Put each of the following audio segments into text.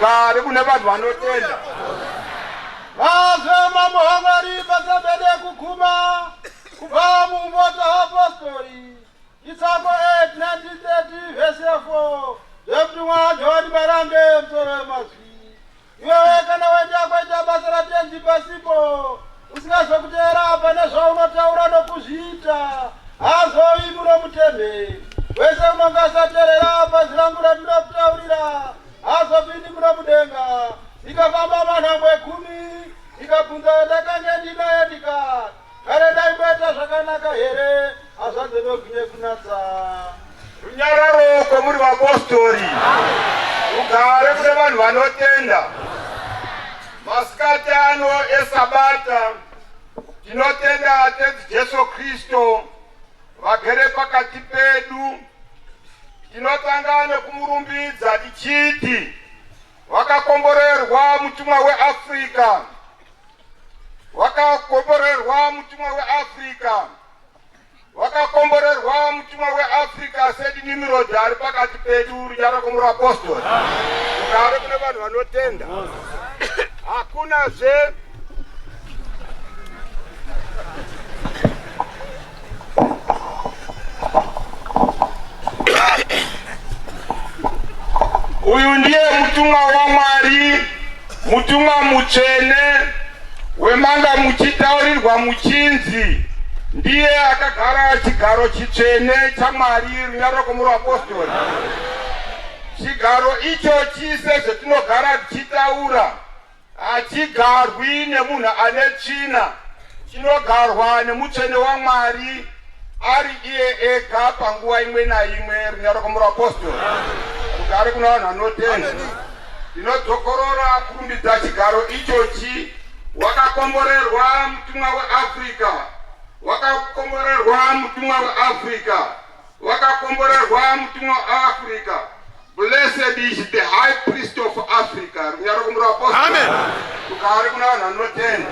Gari kuna vanhu vanotenda. Vazema muhamwari pasabede kuguma kubva mumota apostoli Isako 8:19-30 verse 4 Deputy John Marambe mtoro mazwi. Iwewe kana waenda kwaita basa ratenzi pasipo usingazokutera pane zvaunotaura nokuzviita hazoi munomutemhe wese unonga asaterera bhazi rangu randinokutaurira hazopindi muno mudenga ndikafamba manhambwe 10 ndikabvunza ndakange ndinaye ndikati kare daimboita zvakanaka here hazvanze nogwine kunatsa. Runyararo kwemuri vapostori ugare kune vanhu vanotenda. Masikati ano esabata tinotenda tenzi Jesu Kristo vagere pakati pedu, tinotangane kumurumbidza tichiti wakakomborerwa mutumwa weAfrica, wakakomborerwa mutumwa weAfrica, wakakomborerwa mutumwa weAfrica. Sedi Nimrod ari pakati pedu, runyaro kumura apostoli. Kugare kune vanhu vanotenda. Hakunazve uyu ndiye mutumwa waMwari, mutumwa mutsvene wemanga muchitaurirwa muchinzi. Ndiye akagara chigaro chitsvene chaMwari, runyaro kumura apostoli. Chigaro ichochi sezvetinogara tichitaura hachigarwi nemunhu ane tsvina, chinogarwa nemutsvene waMwari ari iye ega panguva imwe naimwe, runyaro kumura apostoli. Kugare kuna vanhu vanotenda. Tinodzokorora kurumbidza chigaro ichochi. Wakakomborerwa mutumwa weAfrica, wakakomborerwa mutumwa weAfrica, wakakomborerwa mutumwa weAfrica. Blessed is the high priest of Africa. Runyaro kumura apostoli. Amen. Kugare kuna vanhu vanotenda.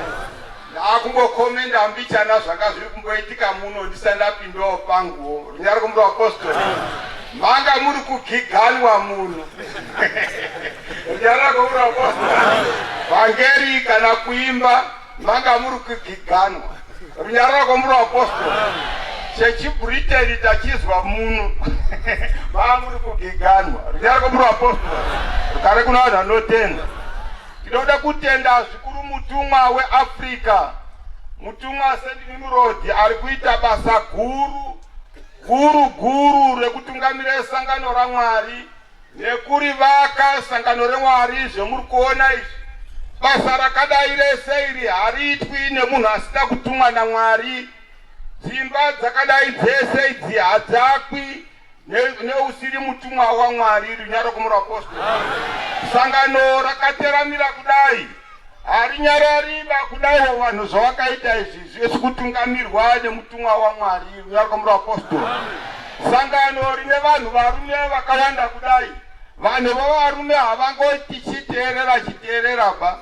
Ndakungokomenda mbichana zvanga zviri kumboitika muno ndisandapindawo panguwo, runyaro kumura apostoli. Manga muri kugiganwa muno. Runyaro kumura apostoli. Vangeri kana kuimba manga muri kugiganwa, runyaro kumura apostoli. ChechiBritain tachizwa muno. Manga muri kugiganwa, runyaro kumura apostoli. Kugare kuna vanhu vanotenda. Tinoda kutenda zvikuru mutumwa weAfrica, mutumwa Sedi Nimrod ari kuita basa guru rekutungamira sangano raMwari nekurivaka sangano reMwari. Zvemuri kuona izvi, basa rakadai rese iri hariitwi nemunhu asina kutumwa naMwari. Dzimba dzakadai dzese idzi hadzakwi neusiri mutumwa waMwari, runyaro kumura apostoli. Sangano rakateramira kudai harinyarariba kudaiwo vanhu zvavakaita izvi zvekutungamirwa nemutumwa waMwari, runyaro kumura apostoli. Sangano rine vanhu varume vakawanda kudai. Vanhu vavarume havangoti chiteerera ba,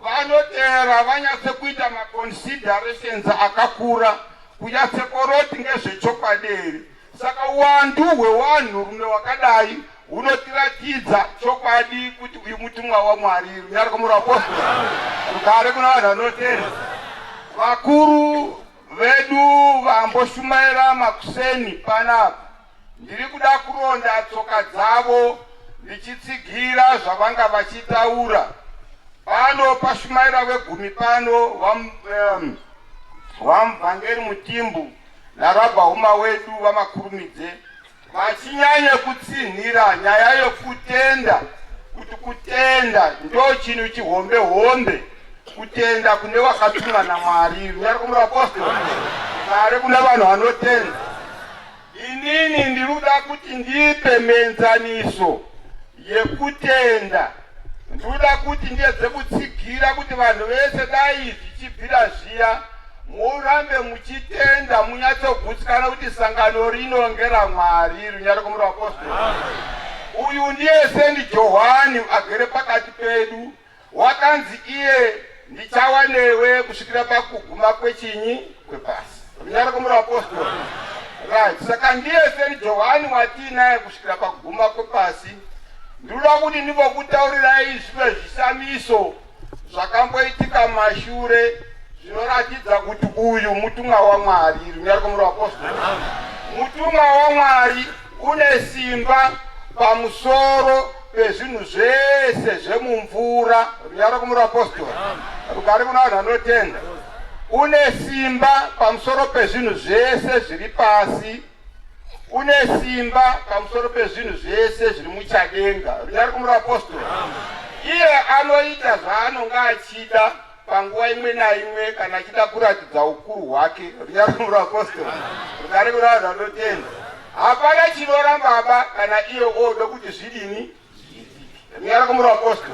vanoteera vanyatsekuita maconsiderations akakura, kunyatsekoroti ngezvechokwadi. Saka uwandu hwevanhu rume wakadai hunotiratidza chokwadi kuti uyu mutumwa waMwari, runyaro kumura apostoli. Rugare kuna vanhu vanotenda. Vakuru vedu vamboshumaira makuseni panapa, ndiri kuda kuronda tsoka dzavo ndichitsigira zvavanga vachitaura. Pano pashumaira vegumi pano vamuvhangeri Mutimbu naRabha Huma wedu vamakurumidze vachinyanya kutsinhira nyaya yokutenda, kuti kutenda ndo chinhu chihombe, kutenda kune wakatumwa naMwari, runyaro kumura apostoli. Kare kuna vanhu vanotenda. Inini ndiruda kuti ndipe menzaniso yekutenda. Ndiruda kuti ndiyedze kutsigira kuti vanhu vese dai zvichibvira zviya murambe muchitenda, munyatsogutsikana kuti sangano rino ngeraMwari, runyaro kumura apostoli. Uyu ndiye Sendi Johani agere pakati pedu. Wakanzi iye ndichawa newe kusvikira pakuguma kwepasi, runyaro kumura apostoli. Right, saka ndiye Sendi Johani watinaye kusvikira pakuguma kwepasi. Ndiruda kuti ndivokutaurirai zvimwe zvishamiso zvakamboitika mashure zvinoratidza kuti uyu mutumwa waMwari, runyaro kumura apostoli. Mutumwa waMwari une simba pamusoro pezvinhu zvese zvemumvura, runyaro kumura apostoli. Rugare kuna vanhu vanotenda. Une simba pamusoro pezvinhu zvese zviri pasi, une simba pamusoro pezvinhu zvese zviri muchadenga, runyaro kumura apostoli. Iye anoita zvaanonga achida panguva imwe naimwe kana achida kuratidza ukuru hwake, runyaro kumura apostoli. Rugare kuna vanhu vanotenda. Hapana chinoramba kana iye oda kuti zvidini, runyaro kumura apostoli.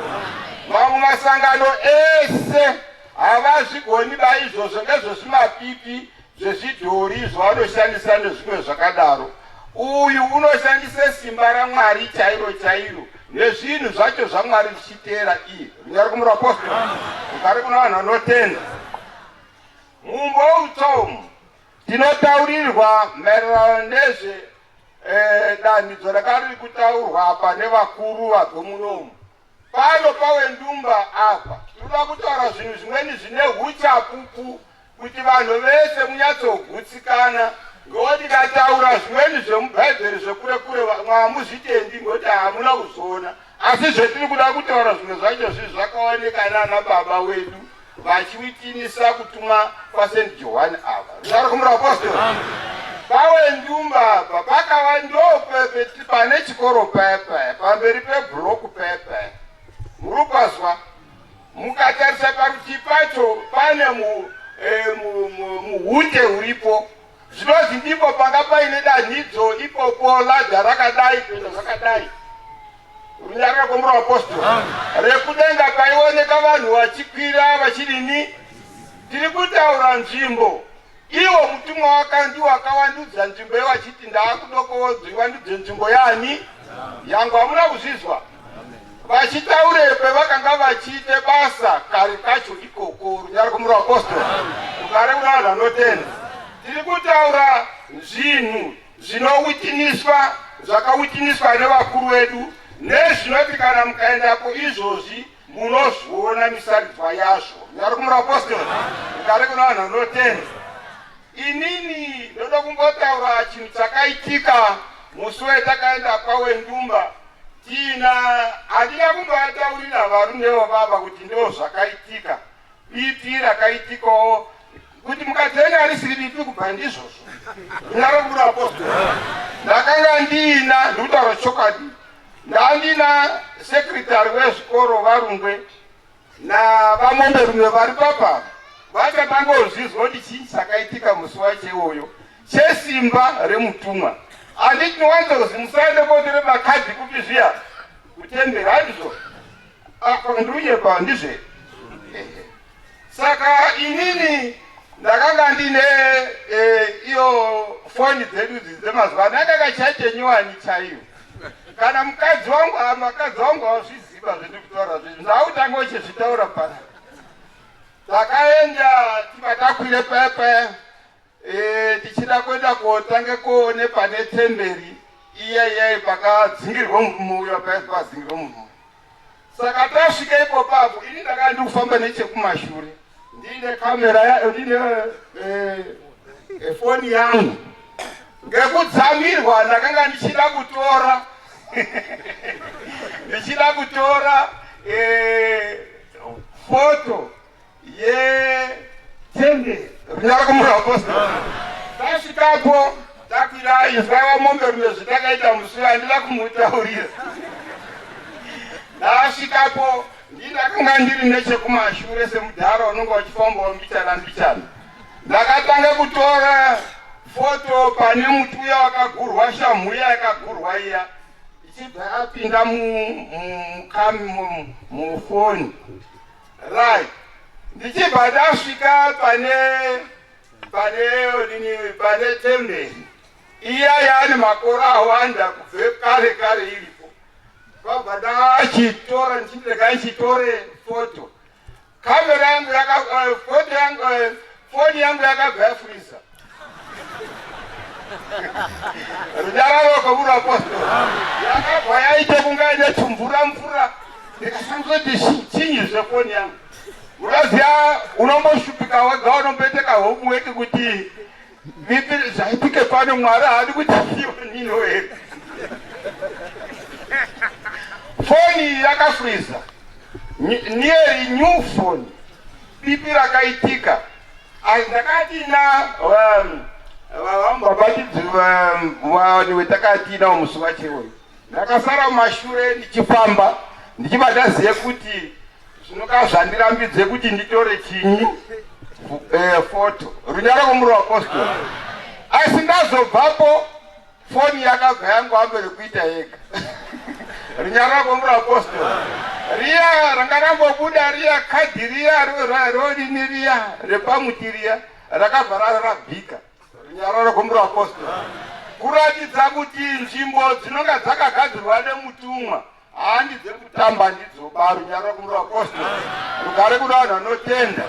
Mamwe masangano ese havazvigoni ba izvozvo ngezvo zvimapipi zvezvidhori zvavanoshandisa nezvimwe zvakadaro. Uyu unoshandise simba raMwari chairo chairo nezvinhu zvacho zvaMwari zvichiteera iye. Runyari kumurapostoli ugare kuna vanhu vanotenda. Mumboutomu tinotaurirwa maererano nezve danhidzo rakari kutaurwa apa nevakuru vabve munomu. Pano paWendumba apa tinoda kutaura zvinhu zvimweni zvine uchapupu kuti vanhu vese munyatsogutsikana, ngokuti tikataura zvimweni zvemubhaibheri zvekure kure mwamuzvitendi ngokuti hamuna kuzviona, asi zvetiri kuda kutaura zvimwe zvacho zvinhu zvakaoneka nana baba wedu vachiwitinisa kutumwa kwaSt Johani apa. Runyari kumurapostoli paWendumba apa pakava ndope pane chikoro paya pamberi pebhuroku paya murupazwa. Mukatarisa parutivi pacho pane muhute uripo. Zvinonzi ndipo panga paine danhidzo ipopo ladha rakadai kuenda zvakadai. Runyari kumurapostoli rekudenga paioneka vanhu vachikwira vachidini. Tiri kutaura nzvimbo. Iwo mutumwa wakandi wakawandudza nzvimbo iyo achiti ndakudokodzivandudze nzvimbo yani yangu. Hamuna kuzvizwa vachitaure pevakanga vachiite basa kare kacho ikoko. Runyari kumurapostoli ugare kuna vanhu vanotenda. Tiri kutaura zvinhu zvinowitiniswa zvakawitiniswa nevakuru vedu nezvinoti kana mukaendapo izvozvi munozviona misaridzwa yazvo. Runyari kumurapostoli ugare kuna vanhu vanotenda. Inini ndoda kumbotaura chinhu chakaitika musi wetakaenda kwaWendumba. Handina kumbovataurira varume vababa kuti ndo zvakaitika. Bipi rakaitikawo kuti mukatenga risiri bipi kubva ndizvozvo. Runyari kumurapostoli ndakanga ndikutaura chokwadi. Ndandina sekretari wezvikoro varungwe navamomberume vari papa vachatangozvizwa kuti chii chakaitika musi wacho iwoyo chesimba remutumwa. Handiti ndinowanzozi musaende kotere makadhi kupi zviya kutembera handizvo ndiunyepa ndizve. Saka inini ndakanga ndine iyo foni dzedu dzemazuva ano akanga chachenyuwani chaiyo. Kana mukadzi wangu wazviziva zvendiri kutaura zvinhu ndautanga uchizvitaura pasi. Takaenda tikatakwire pepe tichida kuenda kotange kuone pane temberi iye pakadzingirwa mumuyo pazingirwa mumuyo. Saka tasvika ipopo apo ini ndakanga ndikufamba nechekumashure ndine kamera ndine foni yangu. Ngekudzamirwa ndakanga ndichida kutora foto yetende. Runyari kumurapostoli tasvikapo takwira izwa vamomberume zvatakaita musi handida kumutaurira. Ndasvikapo ndakanga ndiri nechekumashure semudhara unonga uchifambawo mbichana. Ndakatanga kutora foto pane muti uya wakagurwa, shamhu iya yakagurwa iya ichibva yapinda mufoni. Right. Ndichibva ndasvika pane temberi iya yaane makore awanda kubve kare iripo. Kwabva ndachitora ndichindega ndichitore foto. Kamera yangu foni yangu yakabva yafurisa. Runyari kumurapostoli yakabva yaite kunga ine tumvura. Ndikasangoti chinyi zvefoni yangu. Unaziya unomboshupika wega unombeteka homu weke kuti vipi zvaitike pano Mwari haadi kuti nino here. Foni yakafriza. Nearly new phone. Bipi rakaitika. Ndakati na wabati wetakati na musi wacho. Ndakasara mashure ndichifamba ndichibadaziye kuti zvinokazvandirambidze kuti nditore chinyi foto. Runyari kumurapostoli asi ndazobvapo foni yakabva yangu ambere kuita yega. Runyari kumurapostoli riya rangarambobuda riya kadhi riya rorini riya repamuti riya rakabva rabhika runyararo rwekumura apostoli kuratidza kuti nzvimbo dzinonga dzakagadzirwa nemutumwa handidze kutamba ndidzoba runyararo rwekumura apostoli rugare kuna vanhu vanotenda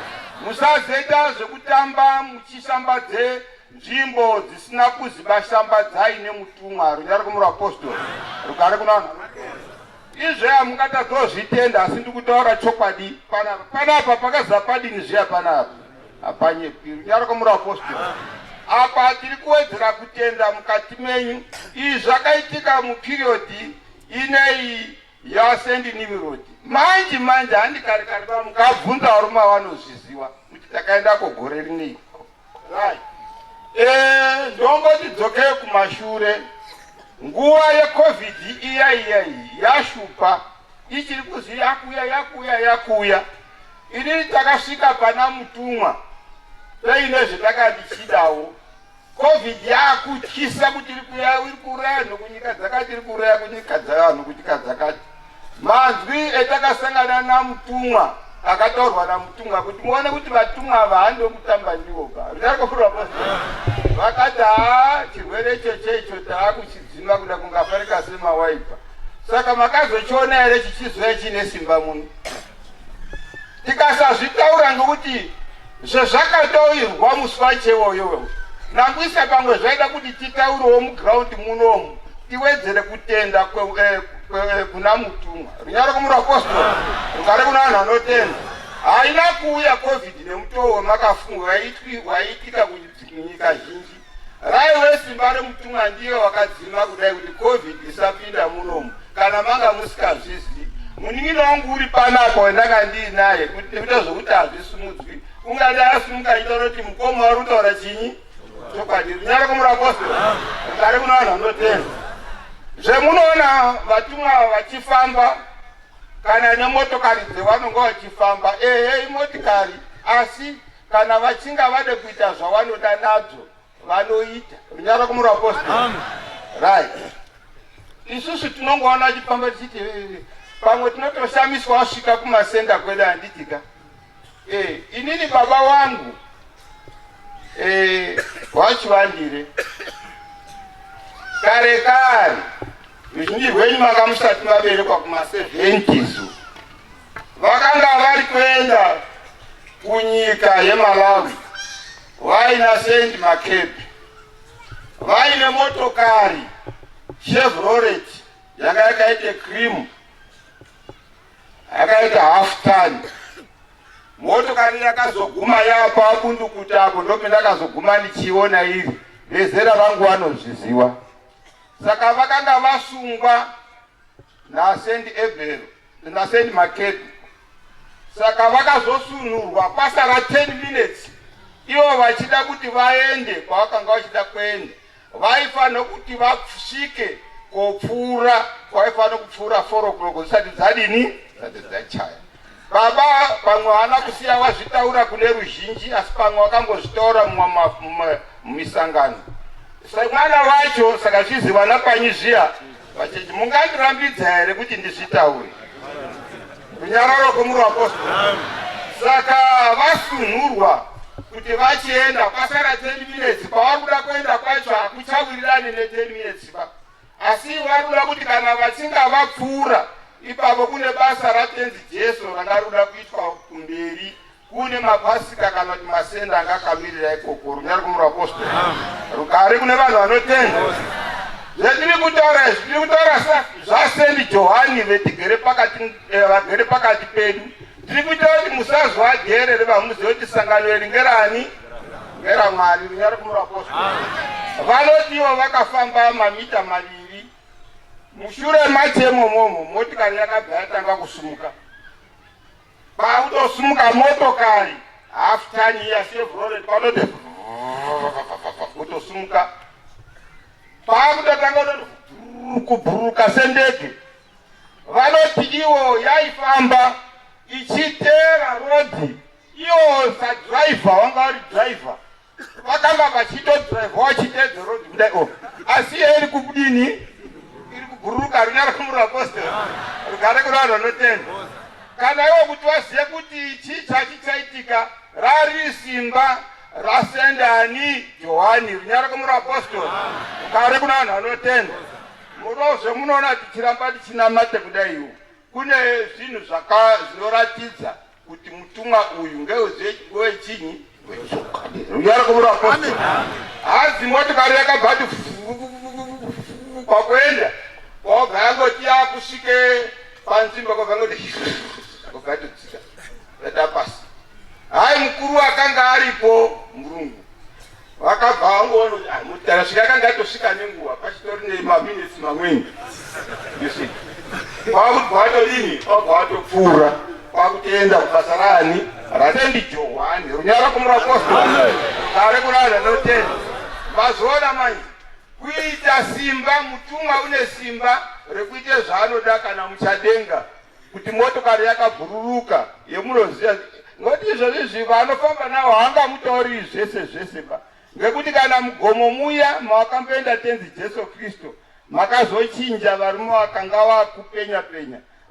musazoita zvekutamba muchishambadze nzvimbo dzisina kuziva shambadzai nemutumwa runyararo rwekumura apostoli rugare kuna vanhu vanotenda izve hamungatadzozvitenda asi ndikutaura chokwadi panapa pakazapadini zviya panapa hapanyepi runyararo rwekumura apostoli apa tiri kuwedzera kutenda mukati menyu izvi zvakaitika muperiodi inei yasendi nimirodi manje handikari mukabvunza varume vanozviziva kuti takaenda kogore rinei ndongoti dzokei kumashure nguva yecovid iyai yashupa ichiri kuzi yakuya inini takasvika pana mutumwa peine zvetakadichidawo covid yakutyisa kuti iri kuraya nokunyika dzakati iri kuraya kunyika dzavanhu kunyika dzakati manzwi etakasangana namutumwa akataurwa namutumwa kuti muone kuti vatumwa ava handokutamba ndivoga vakati chirwere icho taakuchidzima kuda kungafarika semawaipa saka makazochiona here chichizouya chine simba muno tikasazvitaura nokuti zvezvakataurwa musi wachewoyo nangwisa pamwe zvaida kuti titaurewo mugiraundi munomu tiwedzere kutenda kuna mutumwa runyararo rwekumura apostoli rugare kuna vanhu vanotenda haina kuuya covid nemutoo wemakafunga waiitika kunyika zhinji raive simba remutumwa ndiyo wakadzima kudai kuti covid isapinda munomu kana manga musikazvizivi munin'ino wangu uri panapa wendanga ndiinaye kuita zvokuti hazvisumudzwi ungadai asumuka achitaura kuti mukoma wari kutaura chinyi chokwadi runyararo rwekumura apostoli rugare kuna vanhu vanotenda zvemunoona vatumwa vachifamba kana nemotokari dzevanonga vachifamba imotikari asi kana vachinga vade kuita zvavanoda nadzo vanoita runyararo rwekumura apostoli right isusu tinongoona achifamba tichiti pamwe tinotoshamiswa wasvika kumasenda kwedu handitika inini baba wangu wachivandire kare ruzhinji rwenyu manga musati vaberekwa kuma70s vakanga vari kuenda kunyika yeMalawi vaina Saint Makepe vaine motokari Chevrolet yanga yakaita cream yakaita half ton motokari yakazoguma yapa kundukutako ndopendakazoguma ndichiona iri vezera vangu vanozviziva saka vakanga vasungwa naSaint Makepe saka vakazosunurwa pasara 10 minutes ivo vachida kuti vaende kwavakanga vachida kuenda vaifanira kuti vasvike kopfuura kwaifanira kupfuura 4 o'clock zisati dzadini zati dzachaya baba pamwe hana kusiya wazvitaura kune ruzhinji asi pamwe wakambozvitaura mumisangano mwana wacho saka zviziva napanyu zviya vachiti mungandirambidza here kuti ndizvitaure runyararo rwekumura apostoli saka vasunurwa kuti vachienda pasara 10 minutes pavari kuda kuenda kwacho hakuchawirirani ne10 minutes pa asi vari kuda kuti kana vachinga vapfuura ipapo kune basa ratenzi Jesu ranga ruda kuitwa kumberi kune mapasika kana kuti masenda anga akamirira ikoko runyararo rwekumura apostoli rugare kune vanhu vanotenda zvetiri kutaura zvaSaint Johani vetigere pakati pedu tiri kuita kuti musazvagerere vamuzive kuti sangano iri ngerani ngeramwari runyararo rwekumura apostoli vanotiwo vakafamba mamita 2 mushure machemomomo motikari yakabva yatanga kusumuka pautosumuka motokari half ton ya Chevrolet panoti kutosumuka pakutotanga kubhuruka sendege vanoti iwo yaifamba ichiteera rodhi iwo sadhiraivha wanga vari dhiraivha vakanga vachitodhiraivha wachiteedza rodhi kudai asi iri kubudini iri kubhuruka runyararo rwekumura apostoli rugare kuna vanhu vanotenda kana iwo kuti vazive kuti chii chachichaitika rari simba rasendani Johani runyara kumura apostoli kare kuna vanhu vanotenda murozve munoona tichiramba tichinamate kudaiwo kune zvinhu zvinoratidza kuti mutumwa uyu ngewechinyi wetsoka runyara kumura apostoli hazi motikari yakabva pakuenda kwabva yangoti yakusvike panzvimbo kwabva ngoti akugatodzika vetapasi hai mukuru akanga aripo murungu vakabva vangoona kuti mutarasvika akanga atosvika nenguva pachitori nemaminitsi mamweni kwakuti kwatodini kwabva watopfuura kwakutenda kubasa rani ratendi Johani runyara kumura apostoli kare kuna vanhu vanotenda mazoona manje kuita simba mutumwa une simba rekuite zvaanoda kana muchadenga kuti motokari yakabhururuka yemunoziva ngoti izvozvi vanofamba nawo hangamutauri zvese ba ngekuti kana mugomo muya mawakamboenda tenzi Jesu Kristu makazochinja varume vakanga vakupenya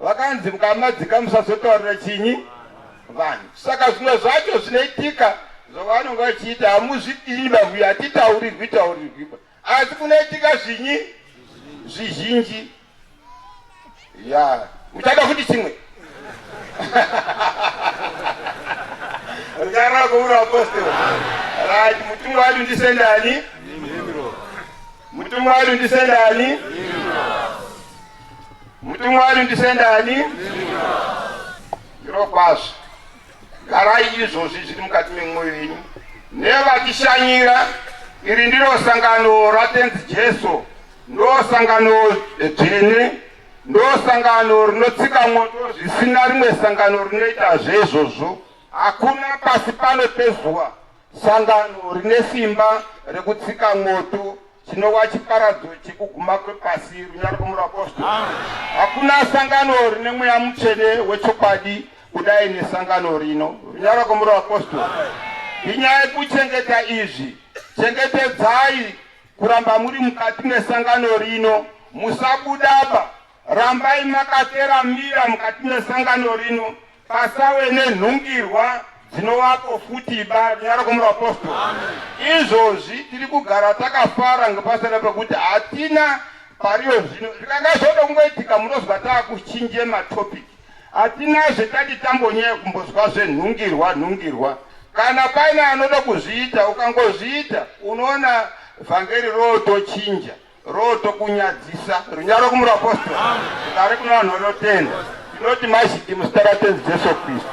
vakanzi mukamadzika musazotaurira chinyi vanhu saka zvimwe zvacho zvinoitika zvavanonga vachiita hamuzvidini bavuya hatitaurirwi asi kunoitika zvinyi zvizhinji ya uchada kuti chimwe runyara kumura apostoli rati mutumwa wadu ndisendani mutumwa wadu ndisendani mutumwa wadu ndisendani zvirokwazvo garai izvozvi zviri mukati memwoyo yenyu nevatishanyira iri ndiro sangano ratenzi Jesu ndo sangano dzvene ndo sangano rinotsika moto zvisina rimwe sangano rinoita zvezvozvo hakuna pasi pano pezuva sangano rine simba rekutsika moto chinova chiparadzo chekuguma kwepasi runyara kumura apostoli hakuna sangano rine mweya mutsvene wechokwadi kudai nesangano rino runyara kumura apostoli inyaya yekuchengeta izvi chengetedzai kuramba muri mukati mesangano rino musabudaba rambai makateramira mukati mesangano rino pasave nenhungirwa dzinovako futi runyara kumura apostoli izvozvi tiri kugara takafara ngepasara pekuti hatina pariyo zvino zvikanga zvoda kungoitika munozwa taakuchinje matopiki hatina zvetati tambonyaya kumbozwa zvenhungirwa kana paine anoda kuzviita ukangozviita unoona vhangeri rotochinja rotokunyadzisa runyara kumura apostoli kare kuna vanhu vanotenda tinoti mazhiti muzita ratenzi Jesu Kristu